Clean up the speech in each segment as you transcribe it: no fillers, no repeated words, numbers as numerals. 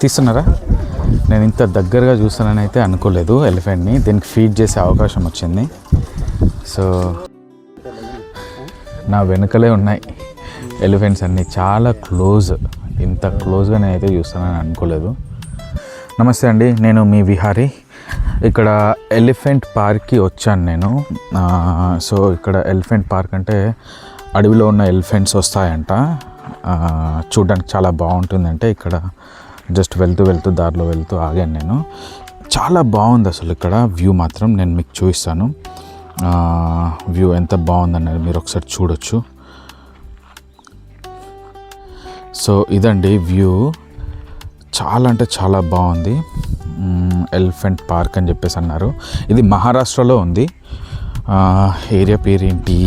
తీస్తున్నారా? నేను ఇంత దగ్గరగా చూస్తానని అయితే అనుకోలేదు ఎలిఫెంట్ని. దీనికి ఫీడ్ చేసే అవకాశం వచ్చింది. సో నా వెనుకలే ఉన్నాయి ఎలిఫెంట్స్ అన్నీ, చాలా క్లోజ్. ఇంత క్లోజ్గా నేనైతే చూస్తానని అనుకోలేదు. నమస్తే అండి, నేను మీ విహారీ. ఇక్కడ ఎలిఫెంట్ పార్క్కి వచ్చాను నేను. సో ఇక్కడ ఎలిఫెంట్ పార్క్ అంటే అడవిలో ఉన్న ఎలిఫెంట్స్ వస్తాయంట. చూడడానికి చాలా బాగుంటుందంటే ఇక్కడ జస్ట్ వెళ్తూ దారిలో వెళ్తూ ఆగాను నేను. చాలా బాగుంది అసలు ఇక్కడ వ్యూ మాత్రం. నేను మీకు చూపిస్తాను వ్యూ ఎంత బాగుందన్నది మీరు ఒకసారి చూడొచ్చు. సో ఇదండి వ్యూ, చాలా అంటే చాలా బాగుంది. ఎలిఫెంట్ పార్క్ అని చెప్పేసి అన్నారు. ఇది మహారాష్ట్రలో ఉంది. ఏరియా పేరు ఏంటి?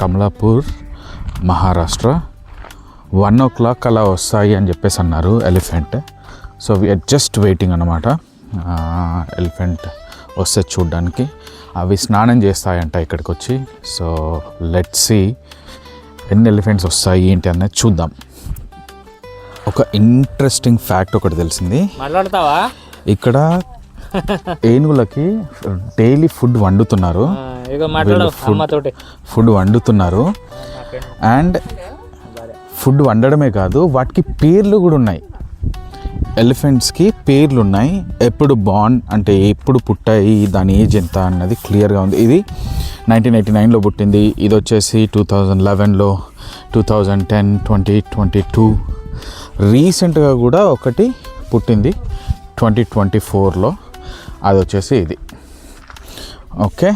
కమలాపూర్ మహారాష్ట్ర. 1 o'clock అలా వస్తాయి అని చెప్పేసి అన్నారు elephant. So we are just waiting అన్నమాట ఎలిఫెంట్ వస్తే చూడ్డానికి. అవి స్నానం చేస్తాయంట ఇక్కడికి వచ్చి. సో లెట్స్ సీ ఎన్ని ఎలిఫెంట్స్ వస్తాయి ఏంటి అన్నది చూద్దాం. ఒక ఇంట్రెస్టింగ్ ఫ్యాక్ట్ ఒకటి తెలిసింది. మాట్లాడతావా? ఇక్కడ ఏనుగులకి డైలీ ఫుడ్ వండుతున్నారు. ఫుడ్ వండుతున్నారు అండ్ ఫుడ్ వండడమే కాదు, వాటికి పేర్లు కూడా ఉన్నాయి. ఎలిఫెంట్స్కి పేర్లు ఉన్నాయి. ఎప్పుడు బార్న్ అంటే ఎప్పుడు పుట్టాయి, దాని ఏజ్ ఎంత అన్నది క్లియర్గా ఉంది. ఇది 1989లో పుట్టింది. ఇది వచ్చేసి 2011లో, 2010, 2022. రీసెంట్గా కూడా ఒకటి పుట్టింది 2024లో. అది వచ్చేసి ఇది. ఓకే.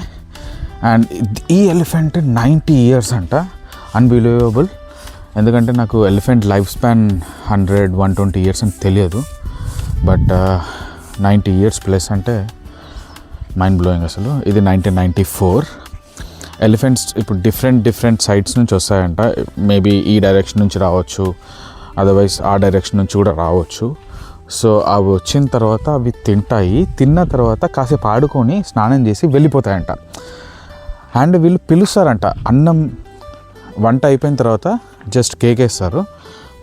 అండ్ ఈ ఎలిఫెంట్ 90 years అంట. అన్బిలీవబుల్. ఎందుకంటే నాకు ఎలిఫెంట్ లైఫ్ స్పాన్ 100-120 years అని తెలియదు. బట్ 90 years ప్లస్ అంటే మైండ్ బ్లోయింగ్ అసలు. ఇది 1994. ఎలిఫెంట్స్ ఇప్పుడు డిఫరెంట్ సైడ్స్ నుంచి వస్తాయంట. మేబీ ఈ డైరెక్షన్ నుంచి రావచ్చు, అదర్వైజ్ ఆ డైరెక్షన్ నుంచి కూడా రావచ్చు. సో అవి వచ్చిన తర్వాత అవి తింటాయి. తిన్న తర్వాత కాసేపు ఆడుకొని స్నానం చేసి వెళ్ళిపోతాయంట. అండ్ వీళ్ళు పిలుస్తారంట. వంట అయిపోయిన తర్వాత జస్ట్ కేకేస్తారు,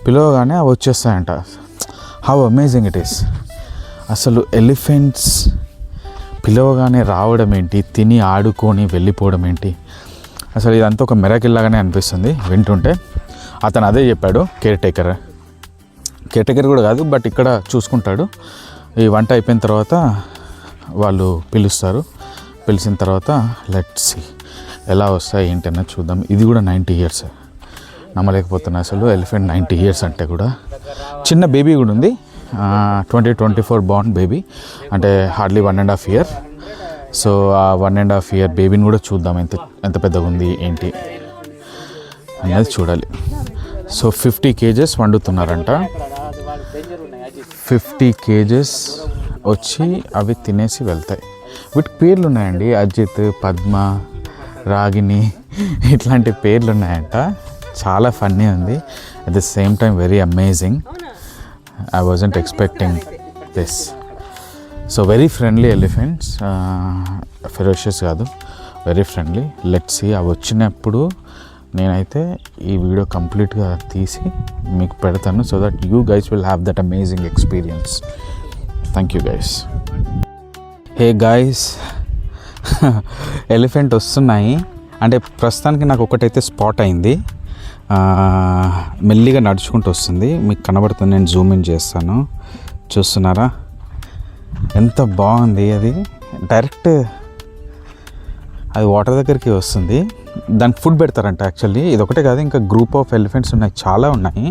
పిలవగానే అవి వచ్చేస్తాయంట. How amazing it is. అసలు ఎలిఫెంట్స్ పిలవగానే రావడం ఏంటి, తిని ఆడుకొని వెళ్ళిపోవడం ఏంటి, అసలు ఇదంతా ఒక మిరాకిల్ లాగానే అనిపిస్తుంది వింటుంటే. అతను అదే చెప్పాడు, కేర్ టేకర్ కూడా కాదు, బట్ ఇక్కడ చూసుకుంటాడు. ఈ వంట అయిపోయిన తర్వాత వాళ్ళు పిలుస్తారు. పిలిచిన తర్వాత లెట్స్ సీ ఎలా వస్తాయి ఏంటి అన్నది చూద్దాం. ఇది కూడా 90 years. నమ్మలేకపోతున్నా అసలు ఎలిఫెంట్ 90 years అంటే కూడా. చిన్న బేబీ కూడా ఉంది. 2024 బార్న్ బేబీ, అంటే హార్డ్లీ 1.5 year. సో ఆ 1.5 year బేబీని కూడా చూద్దాం ఎంత పెద్దగా ఉంది ఏంటి అనేది చూడాలి. సో 50 kgs వండుతున్నారంట. 50 kgs వచ్చి అవి తినేసి వెళ్తాయి. వీటికి పేర్లు ఉన్నాయండి. అజిత్, పద్మ, రాగిణి ఇట్లాంటి పేర్లు ఉన్నాయంట. చాలా ఫన్నీ ఉంది. At the same time very amazing. I wasn't expecting this. So very friendly elephants. Ferocious కాదు, వెరీ ఫ్రెండ్లీ. Let's see. అవి వచ్చినప్పుడు నేనైతే ఈ వీడియో కంప్లీట్గా తీసి మీకు పెడతాను, so that you guys will have that amazing experience. Thank you guys. Hey guys, elephant వస్తున్నాయి. అంటే ప్రస్తుతానికి నాకు ఒకటైతే స్పాట్ అయింది. మెల్లిగా నడుచుకుంటూ వస్తుంది, మీకు కనబడుతుంది. నేను జూమ్ ఇన్ చేస్తాను, చూస్తున్నారా ఎంత బాగుంది. అది డైరెక్ట్ అది వాటర్ దగ్గరికి వస్తుంది. దానికి ఫుడ్ పెడతారంట. యాక్చువల్లీ ఇది ఒకటే కాదు, ఇంకా గ్రూప్ ఆఫ్ ఎలిఫెంట్స్ ఉన్నాయి, చాలా ఉన్నాయి.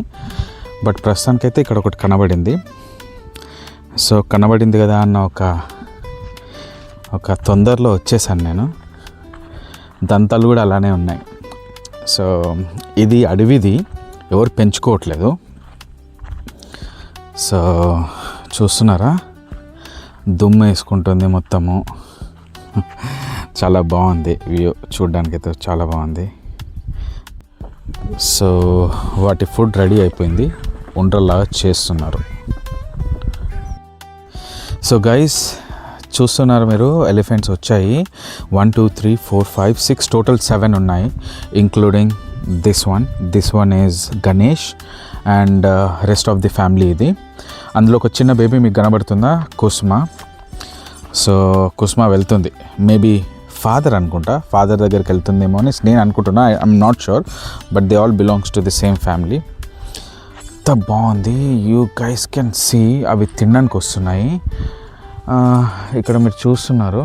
బట్ ప్రస్తుతానికైతే ఇక్కడ ఒకటి కనబడింది. సో కనబడింది కదా అన్న ఒక తొందరలో వచ్చేసాను నేను. దంతాలు కూడా అలానే ఉన్నాయి. సో ఇది అడవిది, ఎవరు పెంచుకోవట్లేదు. సో చూస్తున్నారా, దుమ్ము వేసుకుంటుంది మొత్తము. చాలా బాగుంది వ్యూ, చూడ్డానికి అయితే చాలా బాగుంది. సో వాటి ఫుడ్ రెడీ అయిపోయింది, ఉండలాగా చేస్తున్నారు. సో గైస్ చూస్తున్నారు మీరు, ఎలిఫెంట్స్ వచ్చాయి. 1 2 3 4 5 6 టోటల్ 7 ఉన్నాయి, including this one is Ganesh and rest of the family ఇది. అందులో ఒక చిన్న బేబీ మీకు కనబడుతుందా, కుస్మా. సో కుస్మా వెళ్తుంది, మేబీ ఫాదర్ అనుకుంటా, ఫాదర్ దగ్గరికి వెళ్తుందేమో అని నేను అనుకుంటున్నా. I'm not sure, but they all belongs to the same family. ఎంత బాగుంది, యూ గైస్ కెన్ సీ. అవి తినడానికి వస్తున్నాయి. ఇక్కడ మీరు చూస్తున్నారు,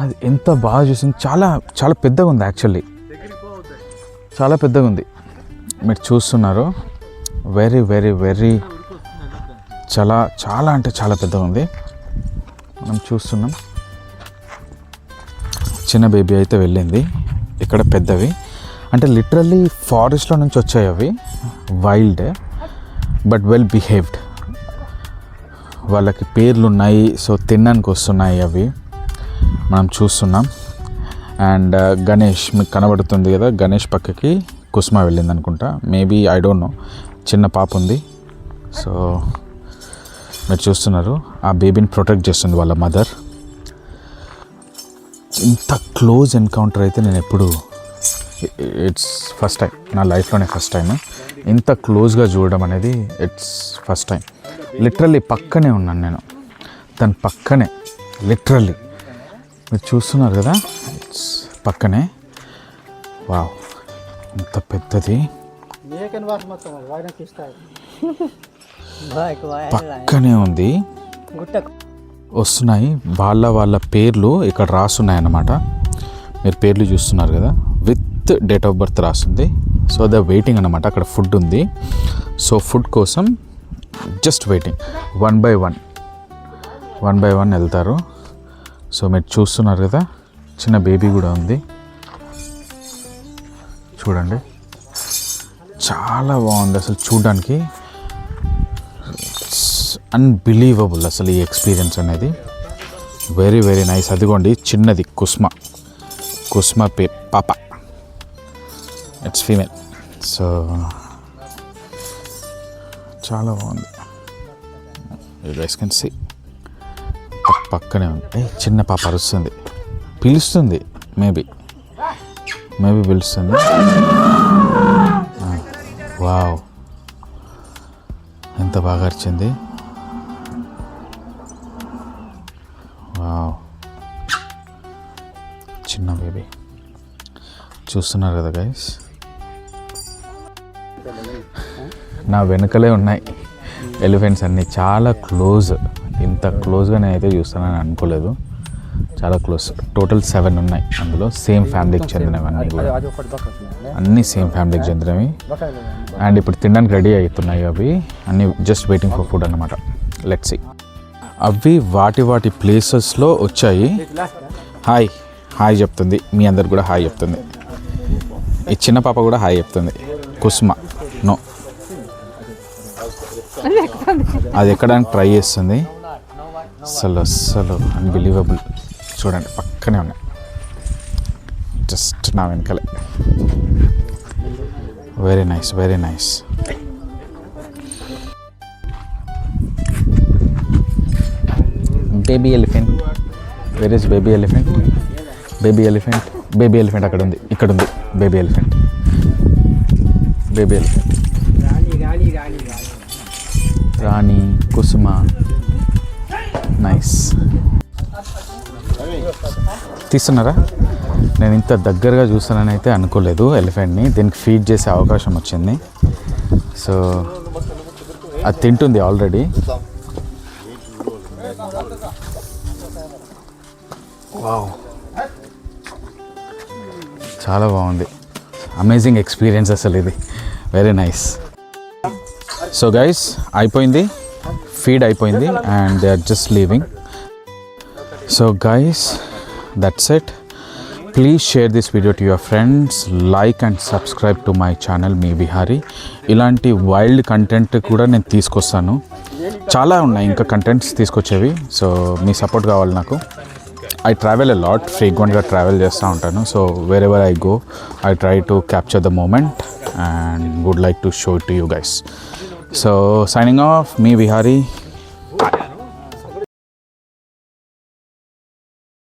అది ఎంత బాగా చూసింది. చాలా చాలా పెద్దగా ఉంది, యాక్చువల్లీ చాలా పెద్దగా ఉంది. మీరు చూస్తున్నారు, వెరీ వెరీ వెరీ చాలా చాలా అంటే చాలా పెద్దగా ఉంది. మనం చూస్తున్నాం. చిన్న బేబీ అయితే వెళ్ళింది. ఇక్కడ పెద్దవి అంటే లిటరల్లీ ఫారెస్ట్లో నుంచి వచ్చాయి అవి, వైల్డ్ బట్ వెల్ బిహేవ్డ్. వాళ్ళకి పేర్లు ఉన్నాయి, సో తినడానికి వస్తున్నాయి అవి మనం చూస్తున్నాం. అండ్ గణేష్ మీకు కనబడుతుంది కదా, గణేష్ పక్కకి కుస్మా వెళ్ళింది అనుకుంటా, మేబీ ఐ డోంట్ నో. చిన్న పాప ఉంది. సో మీరు చూస్తున్నారు, ఆ బేబీని ప్రొటెక్ట్ చేస్తుంది వాళ్ళ మదర్. ఇంత క్లోజ్ ఎన్కౌంటర్ అయితే నేను ఎప్పుడు, ఇట్స్ ఫస్ట్ టైం నా లైఫ్లోనే, ఫస్ట్ టైం ఇంత క్లోజ్గా చూడడం అనేది. It's first time. లిటరల్లీ పక్కనే ఉన్నాను నేను, దాని పక్కనే లిటరల్లీ మీరు చూస్తున్నారు కదా, ఇట్స్ పక్కనే. వావ్, ఇంత పెద్దది పక్కనే ఉంది. వస్తున్నాయి వాళ్ళ పేర్లు ఇక్కడ రాస్తున్నాయి అన్నమాట. మీరు పేర్లు చూస్తున్నారు కదా, విత్ డేట్ ఆఫ్ బర్త్ రాస్తుంది. సో ద వెయిటింగ్ అన్నమాట. అక్కడ ఫుడ్ ఉంది, సో ఫుడ్ కోసం just waiting. One by one వెళ్తారు. సో మీరు చూస్తున్నారు కదా, చిన్న బేబీ కూడా ఉంది చూడండి. చాలా బాగుంది అసలు చూడడానికి, అన్బిలీవబుల్ అసలు ఈ ఎక్స్పీరియన్స్ అనేది. Very very nice. అదిగోండి చిన్నది కుస్మా పాప, ఇట్స్ ఫీమేల్. సో చాలా బాగుంది, యూ గైస్ కెన్ సీ. పక్కనే ఉంది. చిన్న పాప అరుస్తుంది, పిలుస్తుంది, మేబీ పిలుస్తుంది. వావ్, ఎంత బాగా అరిచింది. వావ్, చిన్న బేబీ చూస్తున్నారు కదా గైస్. నా వెనుకలే ఉన్నాయి ఎలిఫెంట్స్ అన్నీ, చాలా క్లోజ్. ఇంత క్లోజ్గా నేనైతే చూస్తానని అనుకోలేదు, చాలా క్లోజ్. టోటల్ 7 ఉన్నాయి అందులో, సేమ్ ఫ్యామిలీకి చెందినవి అన్నీ కూడా, అన్నీ సేమ్ ఫ్యామిలీకి చెందినవి. అండ్ ఇప్పుడు తినడానికి రెడీ అవుతున్నాయి అవి అన్నీ, జస్ట్ వెయిటింగ్ ఫర్ ఫుడ్ అన్నమాట. Let's see. అవి వాటి ప్లేసెస్లో వచ్చాయి. హాయ్ చెప్తుంది, మీ అందరికి కూడా హాయ్ చెప్తుంది. ఈ చిన్న పాప కూడా హాయ్ చెప్తుంది. కుస్మా నో, అది ఎక్కడానికి ట్రై చేస్తుంది. అసలు అన్బిలీవబుల్. చూడండి పక్కనే ఉన్నాయి, జస్ట్ నా వెనకలే. Very nice, very nice. Baby elephant, where is baby elephant? Baby elephant అక్కడ ఉంది, ఇక్కడ ఉంది baby elephant. Rani, Kusuma, nice. తీస్తున్నారా? నేను ఇంత దగ్గరగా చూస్తానని అయితే అనుకోలేదు ఎలిఫెంట్ని. దీనికి ఫీడ్ చేసే అవకాశం వచ్చింది. సో అది తింటుంది ఆల్రెడీ. వావ్, చాలా బాగుంది. అమేజింగ్ ఎక్స్పీరియన్స్ అసలు ఇది. Very nice. సో గైస్, అయిపోయింది, ఫీడ్ అయిపోయింది and they are just leaving. So guys, that's it. Please share this video to your friends, like and subscribe to my channel మీ విహారీ. ఇలాంటి wild content కూడా నేను తీసుకొస్తాను, చాలా ఉన్నాయి ఇంకా కంటెంట్స్ తీసుకొచ్చేవి. సో మీ సపోర్ట్ కావాలి నాకు. ఐ ట్రావెల్ ఎ లాట్, ఫ్రీక్వెంట్గా ట్రావెల్ చేస్తూ ఉంటాను. So wherever I go I try to capture the moment and would like to show it to you guys. So signing off, me Vihari.